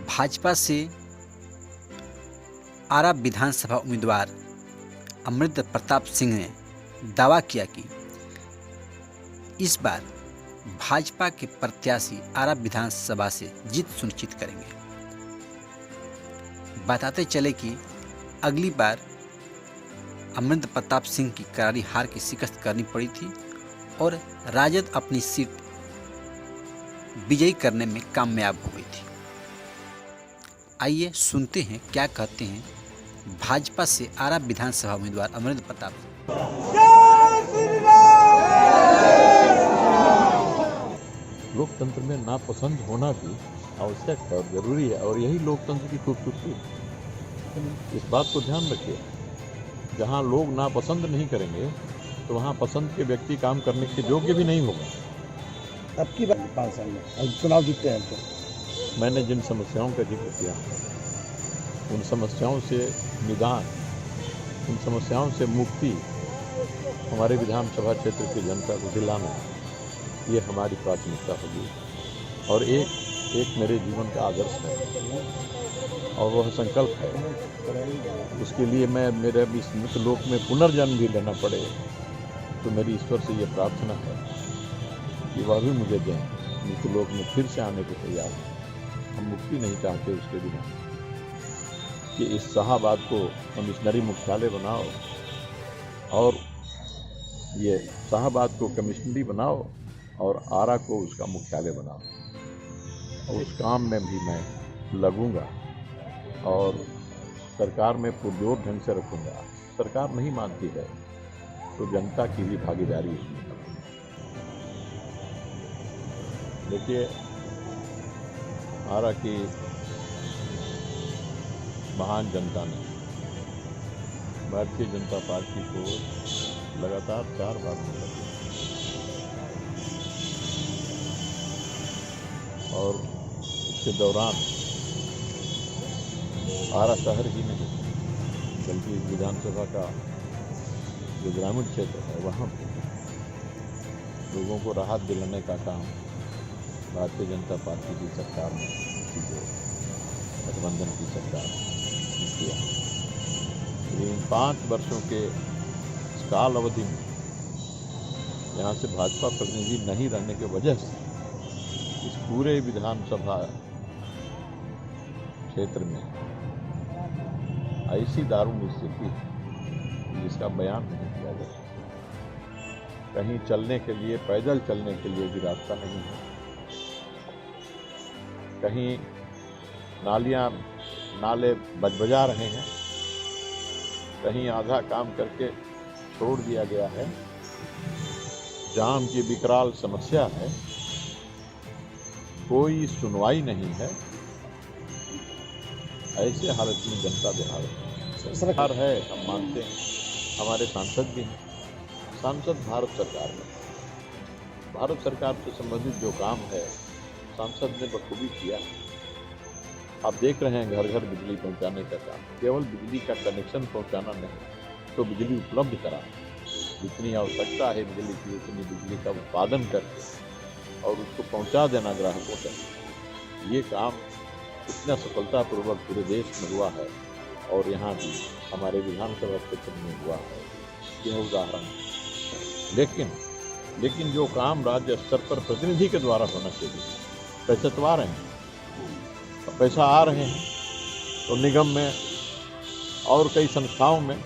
भाजपा से आरा विधानसभा उम्मीदवार अमृत प्रताप सिंह ने दावा किया कि इस बार भाजपा के प्रत्याशी आरा विधानसभा से जीत सुनिश्चित करेंगे। बताते चले कि अगली बार अमृत प्रताप सिंह की करारी हार की शिकस्त करनी पड़ी थी और राजद अपनी सीट विजयी करने में कामयाब हो गई थी। आइए सुनते हैं क्या कहते हैं भाजपा से आरा विधानसभा उम्मीदवार अमृत प्रताप। लोकतंत्र में नापसंद होना भी आवश्यक है और जरूरी है, और यही लोकतंत्र की खूबसूरती है। इस बात को ध्यान रखिए, जहाँ लोग नापसंद नहीं करेंगे तो वहाँ पसंद के व्यक्ति काम करने के योग्य भी नहीं होगा। अब की बात 5 साल में चुनाव जीतते हैं तो मैंने जिन समस्याओं का जिक्र किया, उन समस्याओं से निदान, उन समस्याओं से मुक्ति हमारे विधानसभा क्षेत्र की जनता को दिलाना, ये हमारी प्राथमिकता होगी। और एक मेरे जीवन का आदर्श है और वह संकल्प है। उसके लिए मैं मेरे इस मृतलोक में पुनर्जन्म भी लेना पड़े तो मेरी ईश्वर से ये प्रार्थना है कि वह भी मुझे दें, मृतलोक में फिर से आने को तैयार है। हम मुक्ति नहीं चाहते उसके बिना कि इस शाहाबाद को कमिश्नरी मुख्यालय बनाओ और ये शाहाबाद को कमिश्नरी बनाओ और आरा को उसका मुख्यालय बनाओ। और उस काम में भी मैं लगूंगा और सरकार में पुरजोर ढंग से रखूंगा। सरकार नहीं मानती है तो जनता की भी भागीदारी इसमें करूँगा। देखिए, आरा की महान जनता ने भारतीय जनता पार्टी को लगातार 4 बार मौका दिया और इसके दौरान आरा शहर ही नहीं बल्कि विधानसभा का जो ग्रामीण क्षेत्र है वहाँ पर लोगों को राहत दिलाने का काम भारतीय जनता पार्टी की सरकार ने, जो गठबंधन की सरकार ने किया। लेकिन 5 वर्षों के काल अवधि में यहाँ से भाजपा प्रतिनिधि नहीं रहने की वजह से इस पूरे विधानसभा क्षेत्र में ऐसी दारुण स्थिति है जिसका बयान नहीं किया जा सकता। कहीं चलने के लिए, पैदल चलने के लिए भी रास्ता नहीं है। कहीं नाले बजा रहे हैं, कहीं आधा काम करके छोड़ दिया गया है। जाम की विकराल समस्या है, कोई सुनवाई नहीं है। ऐसे हालत में जनता बिहार सरकार है, हम मानते हैं, हमारे सांसद भी हैं। सांसद भारत सरकार में, भारत सरकार से संबंधित जो काम है सांसद ने बखूबी किया है। आप देख रहे हैं घर घर बिजली पहुंचाने का काम, केवल बिजली का कनेक्शन पहुंचाना नहीं तो बिजली उपलब्ध कराना। जितनी आवश्यकता है बिजली की उतनी बिजली का उत्पादन करके और उसको पहुंचा देना ग्राहकों तक, ये काम इतना सफलतापूर्वक पूरे देश में हुआ है और यहाँ भी हमारे विधानसभा क्षेत्र में हुआ है, यह उदाहरण है। लेकिन जो काम राज्य स्तर पर प्रतिनिधि के द्वारा होना चाहिए, पैसे तो आ रहे हैं, पैसा आ रहे हैं तो निगम में और कई संस्थाओं में,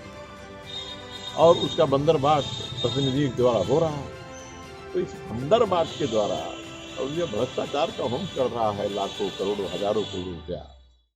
और उसका बंदरबाट प्रतिनिधि के द्वारा हो रहा है। तो इस बंदरबाट के द्वारा और ये भ्रष्टाचार का होम कर रहा है लाखों करोड़ों हजारों करोड़ रुपया,